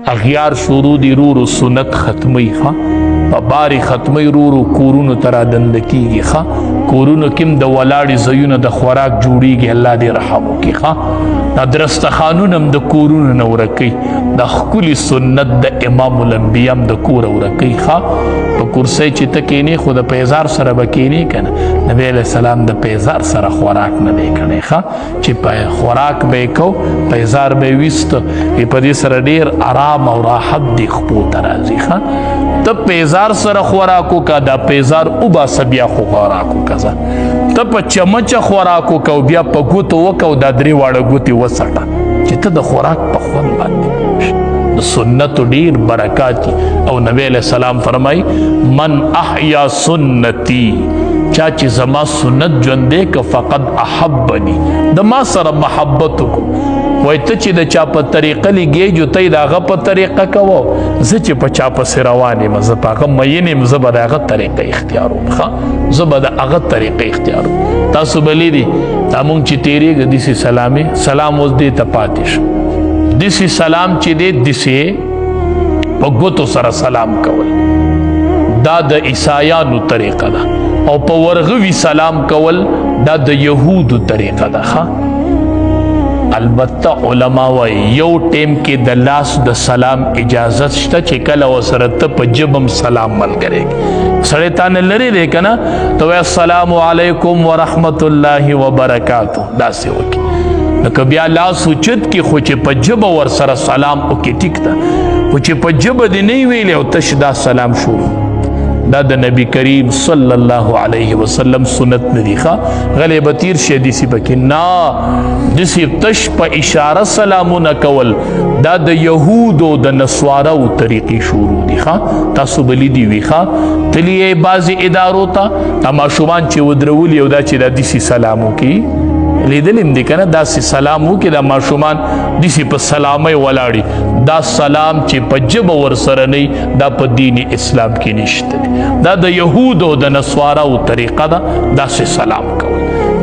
اغیار شروع دی رورو سنت ختمی خوا پا باری ختمی رورو کورونو ترا دندکیگی خوا کورونو کم د ولاړی زیونه د خوراک جوړیږي الله دې رحم وکړي ښه دا درستخانونه هم د کورونو نه ورکوي د ښکلي سنت د امام الانبیا هم د کوره ورکوي ښه په کرسۍ چې ته کښېنې خو د پیزار سره به کښېنې که نه نبی علیه السلام د پیزار سره خوراک نه دی کړی ښه چې خوراک به یې کو پیزار به یې ویسته په دې سره ډېر آرام او راحت دی خپو ته راځي ښه ته پیزار سره خوراک وکړه دا پیزار وباسه بیا خو خوراک وکړه ته په چمچه خوراک وکړه بیا په ګوتو وکړه دا درې واړه ګوتې وڅټه چې ته د خوراک په خوند باندې د سنتو ډیر برکات دي او نبی علیہ السلام فرمای من احیا سنتی چا چې زما سنت ژوندې که فقد احبني د ما سره محبت وکړو وای ته چې د چا په طریقه لګېږو ته یې د هغه په طریقه کوو زه چې په چا پسې روان یم زه په هغه مین یم زه به د هغه طریقه اختیاروم ښه زه به د هغه طریقه اختیاروم تاسو به لیدي دا مونږ چې تېرېږو داسې سلامې سلام اوس دې ته پاتې شو دسی سلام چې دی دسی په ګوتو سره سلام کول دا د عیسایانو طریقه ده او په ورغوي سلام کول دا د یهودو طریقه ده ښه البته علما وایي یو ټیم کې د لاس د سلام اجازت شته چې کله ورسره ته په ژبه هم سلام ملګری سړی تا نه لرې دی که نه ته وایې السلام علیکم ورحمت الله وبرکاتو داسې وکړي لکه بیا لاس اوچت کی خو چې په ژبه ورسره سلام وکړي ټیک ده خو چې په ژبه دې نه ویلی او تش دا سلام شروع دا د نبی کریم صلی الله علیه وسلم سنت نه دي ښه غلی به تیر شي داسې پکې نه داسې تش په اشاره سلامونه کول دا د یهودو د نسوارو طریقې شروع دي ښه تاسو به لیدي وي ښه تلي یې بعضې ادارو ته دا ماشومان چې ودرولي او دا چې دا داسې سلام وکړي لیدلیم دی کنه داسې سلام وکړي دا ماشومان داسې په سلامۍ ولاړي دا سلام چې په ژبه ورسره نه دا په دین اسلام کې نشته دی دا د یهودو د نسواراو طریقه ده داسې سلام کول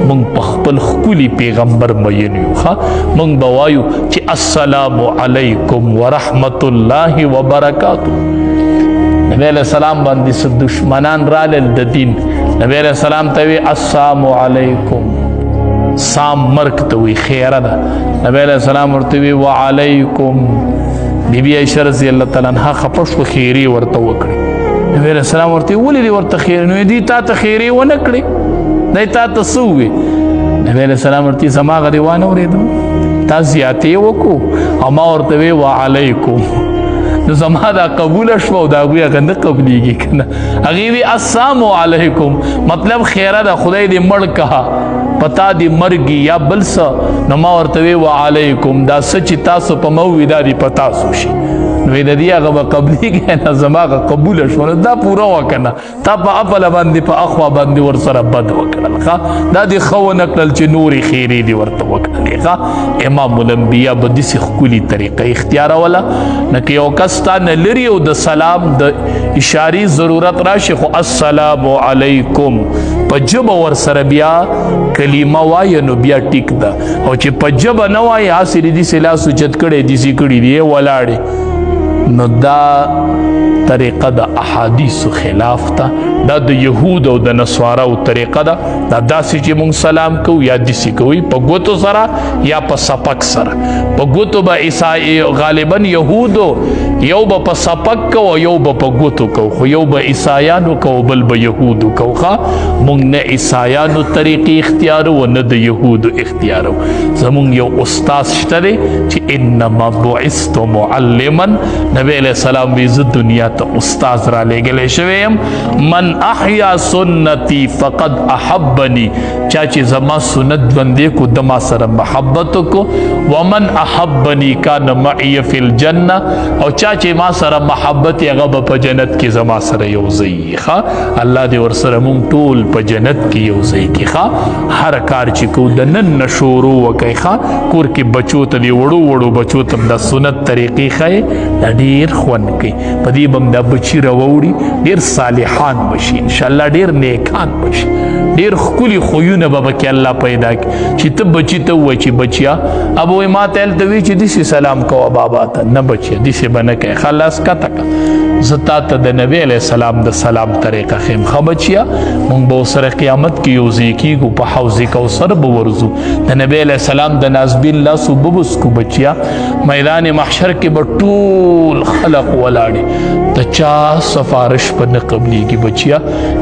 مونږ په خپل ښکلي پیغمبر مین یو ښه مونږ به وایو چې السلام علیکم ورحمت الله وبرکاتو نبی علیہ السلام باندې څه دشمنان رالل د دین نبی علیہ السلام ته وی السلام علیکم سام مرک ته وی خیره ده نبی علیہ السلام ورته وی وعلیکم بی بی عائشہ رضی الله تعالی عنها خپه شوه خیرې ورته وکړي نبی علیہ السلام ورته ولې دې ورته خیرې نو دې تا ته خیرې ونه کړې دی تا ته څه ووې نبی علیہ السلام ورته زما هغه دې وانه اورېدم تا زیاتې وکړو او ما ورته وی وعلیکم نو زما دا قبوله شوه او د هغوی هغه نه قبلیږي که نه هغې وی السلام علیکم مطلب خیره ده خدای دې مړ کړه پتا دی مرگی یا بل څه نو ما ورته وی وعلیکم دا څه چې تاسو په ما ووي دا دې په تاسو شي نو د دې هغه به قبلیږي نه زما هغه قبوله شوه نو دا پوره وه که نه تا په اپله باندې په اخوا باندې ورسره بد وکړل ښه دا دې ښه ونه کړل چې نورې خیرې دې ورته وکړلې ښه امام الانبیا به داسې ښکلي طریقه اختیاروله نه که یو کس تا نه لري او د سلام د اشارې ضرورت راشي خو السلام علیکم په ژبه ورسره بیا کلمه وایه نو بیا ټیک ده او چې په ژبه نه وایي هسې دې داسې لاس اوچت کړی داسې کړي دي ولاړې نو دا طریقه د احادیثو خلاف ده دا د یهود او د نسواراو طریقه ده دا داسې چې مونږ سلام کوو یا داسې کوي په ګوتو سره یا په سپک سره په ګوتو به غالبا یهودو یو به په سپک کو یو به په ګوتو کو خو یو به عیسایانو کو بل به یهودو کو ښه مونږ نه عیسایانو طریقې اختیارو نه د یهودو اختیارو زمونږ یو استاد شته دی چې انما بعثت معلما نبی علیہ السلام وی زه دنیا ته استاد را لېږلی شوی یم من احیا سنتی فقد احبني چا چې زما سنت بندې کو د ما سره محبت وکړو ومن احبني کان معي فی الجنه او چا چې ما سره محبت هغه به په جنت کې زما سره یو ځای ښه الله دې ورسره مونږ ټول په جنت کې یو ځای کې ښه هر کار چې کوو د نن نه شروع وکړئ ښه کور کې بچو ته دې وړو وړو بچو ته د سنت طریقې ښیې دا ډېر خوند کوي په دې به هم دا بچي راوړي ډېر صالحان بشي انشاءالله ډېر نیکان بشي ډېر ښکلي خویونه به پکې الله پیدا کړي چې ته بچي ته ووایې چې بچیا اب وایي ما ته هلته وایي چې داسې سلام کوه بابا ته نه بچیه داسې به نه نه کوي خلاص کته زتا ته د نبی علیہ السلام د سلام طریقه خیم خبچیا مونږ به سره قیامت کې یو ځای کېږو په حوض کوثر به ورځو د نبی علیہ السلام د نازبین لاسو ببس کو بچیا میدان محشر کې به ټول خلق ولاړي د چا سفارش په نه قبلېږي بچیا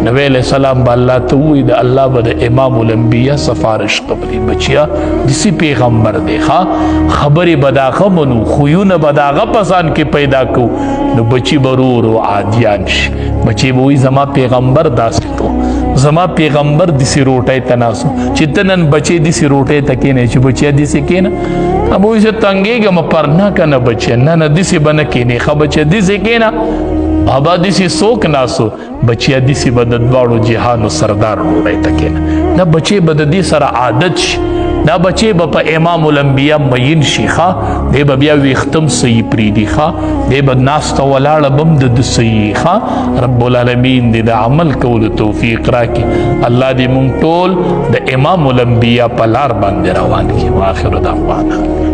نبی علیہ السلام به الله ته ووایي د الله به د امام الانبیا سفارش قبلي بچیا دسی پیغمبر دی خبرې به داغه منو خویونه به داغه پسان کې پیدا کو نو بچی برورو عادیان شي بچی به وایي زما پیغمبر داسې کو زما پیغمبر دسی روټۍ تناسو چې ته نن بچی دسی روټۍ ته کېنې چې بچیا دسی کېنه اب وایي زه تنګېږم پر نه که نه بچیا نه نه دسی به نه کېنې ښه بچیا دسی کېنه ابا دسی څوک ناسو بچیا دسی به د دواړو جهانو سردار روټۍ ته کېنه دا بچی به د دې سره عادت شي دا بچی به په امام الانبیا مین شي ښه دی به بیا ویښتم صحیح پرېږدي ښه دی به ناسته ولاړه به هم د صحیح ښه رب العالمین دې د عمل کولو توفیق راکړي الله دې مونږ ټول د امام الانبیا په لار باندې روان کړي واخر دعوانا